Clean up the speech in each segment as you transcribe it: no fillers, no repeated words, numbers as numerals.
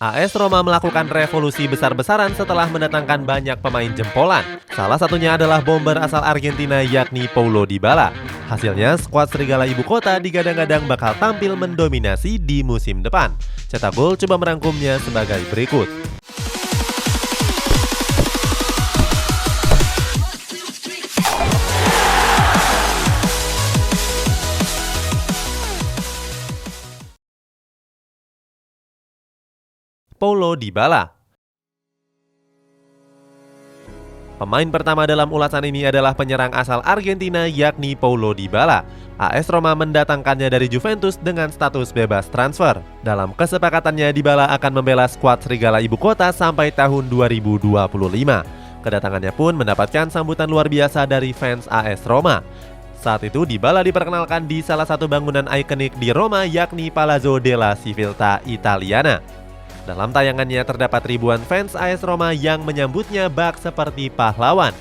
AS Roma melakukan revolusi besar-besaran setelah mendatangkan banyak pemain jempolan. Salah satunya adalah bomber asal Argentina yakni Paulo Dybala. Hasilnya, skuad Serigala Ibu Kota digadang-gadang bakal tampil mendominasi di musim depan. Cetak Gol coba merangkumnya sebagai berikut. Paulo Dybala. Pemain pertama dalam ulasan ini adalah penyerang asal Argentina yakni Paulo Dybala. AS Roma mendatangkannya dari Juventus dengan status bebas transfer. Dalam kesepakatannya, Dybala akan membela skuad Serigala Ibu Kota sampai tahun 2025. Kedatangannya pun mendapatkan sambutan luar biasa dari fans AS Roma. Saat itu Dybala diperkenalkan di salah satu bangunan ikonik di Roma yakni Palazzo della Civiltà Italiana. Dalam tayangannya terdapat ribuan fans AS Roma yang menyambutnya bak seperti pahlawan.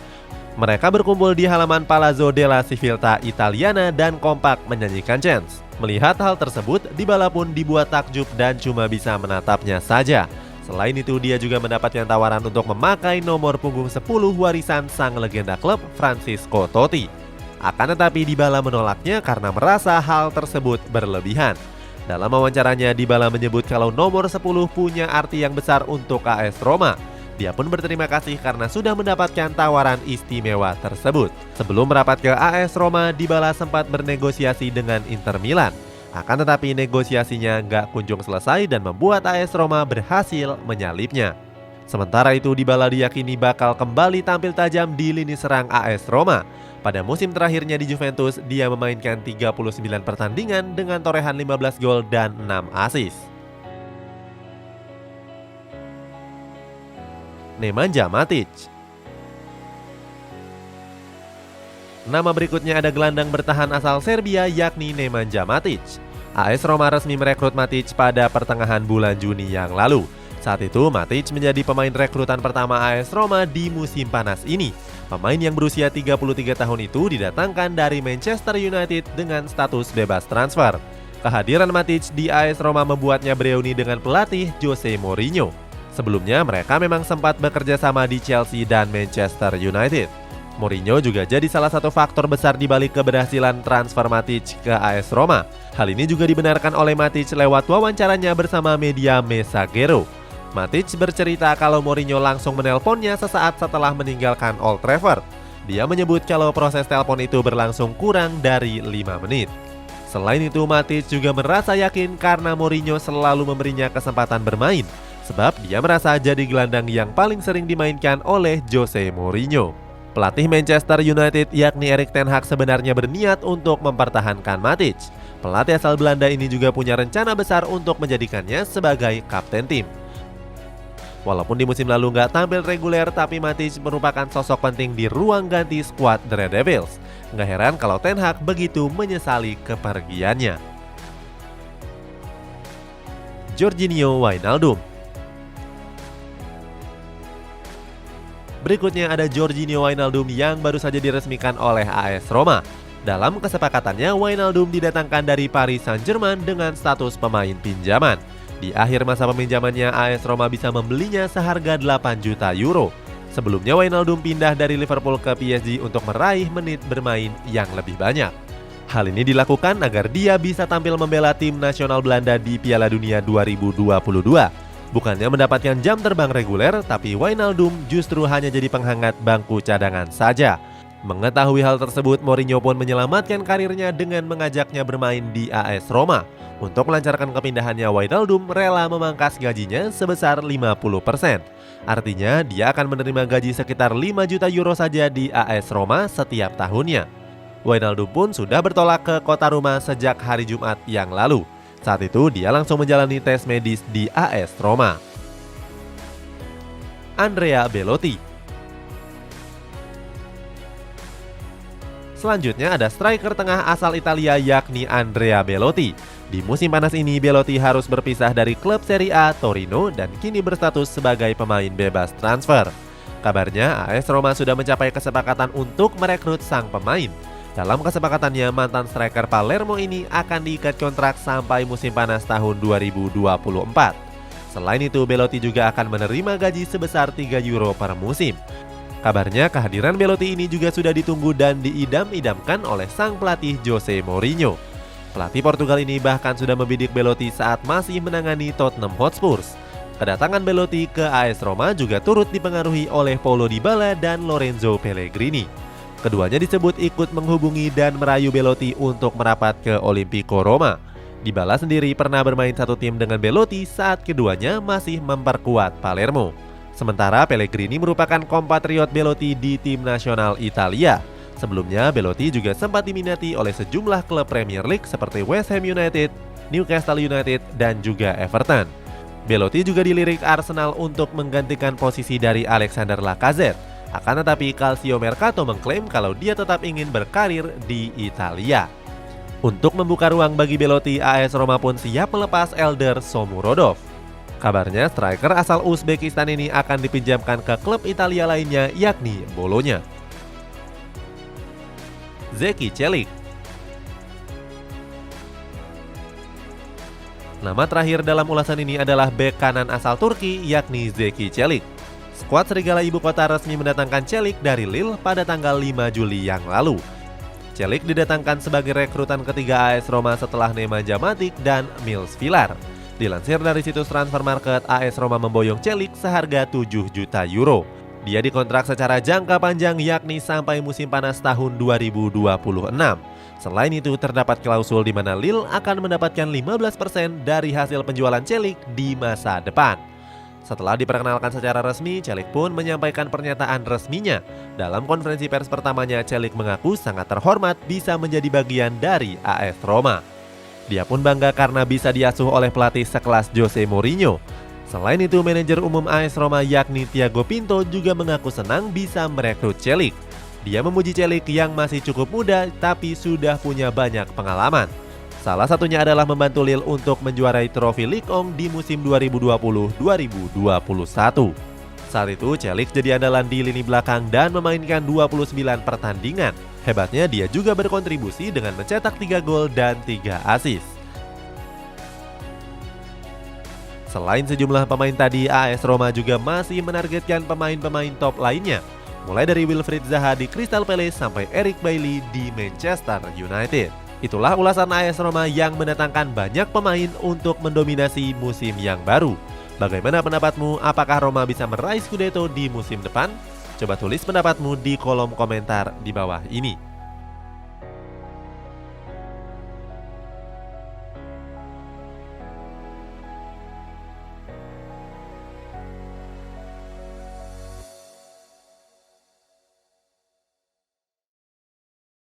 Mereka berkumpul di halaman Palazzo della Civiltà Italiana dan kompak menyanyikan chants. Melihat hal tersebut, Dybala pun dibuat takjub dan cuma bisa menatapnya saja. Selain itu, dia juga mendapatkan tawaran untuk memakai nomor punggung 10 warisan sang legenda klub Francesco Totti. Akan tetapi Dybala menolaknya karena merasa hal tersebut berlebihan. Dalam wawancaranya, Dybala menyebut kalau nomor 10 punya arti yang besar untuk AS Roma. Dia pun berterima kasih karena sudah mendapatkan tawaran istimewa tersebut. Sebelum merapat ke AS Roma, Dybala sempat bernegosiasi dengan Inter Milan. Akan tetapi negosiasinya nggak kunjung selesai dan membuat AS Roma berhasil menyalipnya. Sementara itu, Dybala diyakini bakal kembali tampil tajam di lini serang AS Roma. Pada musim terakhirnya di Juventus, dia memainkan 39 pertandingan dengan torehan 15 gol dan 6 assist. Nemanja Matic. Nama berikutnya ada gelandang bertahan asal Serbia yakni Nemanja Matic. AS Roma resmi merekrut Matic pada pertengahan bulan Juni yang lalu. Saat itu Matic menjadi pemain rekrutan pertama AS Roma di musim panas ini. Pemain yang berusia 33 tahun itu didatangkan dari Manchester United dengan status bebas transfer. Kehadiran Matic di AS Roma membuatnya bereuni dengan pelatih Jose Mourinho. Sebelumnya mereka memang sempat bekerja sama di Chelsea dan Manchester United. Mourinho juga jadi salah satu faktor besar di balik keberhasilan transfer Matic ke AS Roma. Hal ini juga dibenarkan oleh Matic lewat wawancaranya bersama media Messaggero. Matic bercerita kalau Mourinho langsung menelponnya sesaat setelah meninggalkan Old Trafford. Dia menyebut kalau proses telepon itu berlangsung kurang dari 5 menit. Selain itu, Matic juga merasa yakin karena Mourinho selalu memberinya kesempatan bermain, sebab dia merasa jadi gelandang yang paling sering dimainkan oleh Jose Mourinho. Pelatih Manchester United yakni Erik ten Hag sebenarnya berniat untuk mempertahankan Matic. Pelatih asal Belanda ini juga punya rencana besar untuk menjadikannya sebagai kapten tim. Walaupun di musim lalu nggak tampil reguler, tapi Matic merupakan sosok penting di ruang ganti skuad The Red Devils. Nggak heran kalau Ten Hag begitu menyesali kepergiannya. Georginio Wijnaldum. Berikutnya ada Georginio Wijnaldum yang baru saja diresmikan oleh AS Roma. Dalam kesepakatannya, Wijnaldum didatangkan dari Paris Saint-Germain dengan status pemain pinjaman. Di akhir masa peminjamannya, AS Roma bisa membelinya seharga 8 juta euro. Sebelumnya Wijnaldum pindah dari Liverpool ke PSG untuk meraih menit bermain yang lebih banyak. Hal ini dilakukan agar dia bisa tampil membela tim nasional Belanda di Piala Dunia 2022. Bukannya mendapatkan jam terbang reguler, tapi Wijnaldum justru hanya jadi penghangat bangku cadangan saja. Mengetahui hal tersebut, Mourinho pun menyelamatkan karirnya dengan mengajaknya bermain di AS Roma. Untuk melancarkan kepindahannya, Wijnaldum rela memangkas gajinya sebesar 50%. Artinya, dia akan menerima gaji sekitar 5 juta euro saja di AS Roma setiap tahunnya. Wijnaldum pun sudah bertolak ke kota Roma sejak hari Jumat yang lalu. Saat itu, dia langsung menjalani tes medis di AS Roma. Andrea Belotti. Selanjutnya ada striker tengah asal Italia yakni Andrea Belotti. Di musim panas ini, Belotti harus berpisah dari klub Serie A Torino dan kini berstatus sebagai pemain bebas transfer. Kabarnya, AS Roma sudah mencapai kesepakatan untuk merekrut sang pemain. Dalam kesepakatannya, mantan striker Palermo ini akan diikat kontrak sampai musim panas tahun 2024. Selain itu, Belotti juga akan menerima gaji sebesar 3 euro per musim. Kabarnya kehadiran Belotti ini juga sudah ditunggu dan diidam-idamkan oleh sang pelatih Jose Mourinho. Pelatih Portugal ini bahkan sudah membidik Belotti saat masih menangani Tottenham Hotspur. Kedatangan Belotti ke AS Roma juga turut dipengaruhi oleh Paulo Dybala dan Lorenzo Pellegrini. Keduanya disebut ikut menghubungi dan merayu Belotti untuk merapat ke Olimpico Roma. Dybala sendiri pernah bermain satu tim dengan Belotti saat keduanya masih memperkuat Palermo. Sementara Pellegrini merupakan kompatriot Belotti di tim nasional Italia. Sebelumnya, Belotti juga sempat diminati oleh sejumlah klub Premier League seperti West Ham United, Newcastle United, dan juga Everton. Belotti juga dilirik Arsenal untuk menggantikan posisi dari Alexander Lacazette. Akan tetapi Calcio Mercato mengklaim kalau dia tetap ingin berkarir di Italia. Untuk membuka ruang bagi Belotti, AS Roma pun siap melepas Eldar Shomurodov. Kabarnya striker asal Uzbekistan ini akan dipinjamkan ke klub Italia lainnya, yakni Bologna. Zeki Çelik. Nama terakhir dalam ulasan ini adalah bek kanan asal Turki, yakni Zeki Çelik. Skuad Serigala Ibu Kota resmi mendatangkan Çelik dari Lille pada tanggal 5 Juli yang lalu. Çelik didatangkan sebagai rekrutan ketiga AS Roma setelah Nemanja Matic dan Mils Vilar. Dilansir dari situs Transfer Market, AS Roma memboyong Çelik seharga 7 juta euro. Dia dikontrak secara jangka panjang yakni sampai musim panas tahun 2026. Selain itu, terdapat klausul di mana Lille akan mendapatkan 15% dari hasil penjualan Çelik di masa depan. Setelah diperkenalkan secara resmi, Çelik pun menyampaikan pernyataan resminya. Dalam konferensi pers pertamanya, Çelik mengaku sangat terhormat bisa menjadi bagian dari AS Roma. Dia pun bangga karena bisa diasuh oleh pelatih sekelas Jose Mourinho. Selain itu, manajer umum AS Roma yakni Thiago Pinto juga mengaku senang bisa merekrut Çelik. Dia memuji Çelik yang masih cukup muda tapi sudah punya banyak pengalaman. Salah satunya adalah membantu Lille untuk menjuarai trofi Ligue 1 di musim 2020-2021. Saat itu, Çelik jadi andalan di lini belakang dan memainkan 29 pertandingan. Hebatnya, dia juga berkontribusi dengan mencetak 3 gol dan 3 assist. Selain sejumlah pemain tadi, AS Roma juga masih menargetkan pemain-pemain top lainnya, mulai dari Wilfried Zaha di Crystal Palace sampai Eric Bailly di Manchester United. Itulah ulasan AS Roma yang mendatangkan banyak pemain untuk mendominasi musim yang baru. Bagaimana pendapatmu? Apakah Roma bisa meraih Scudetto di musim depan? Coba tulis pendapatmu di kolom komentar di bawah ini.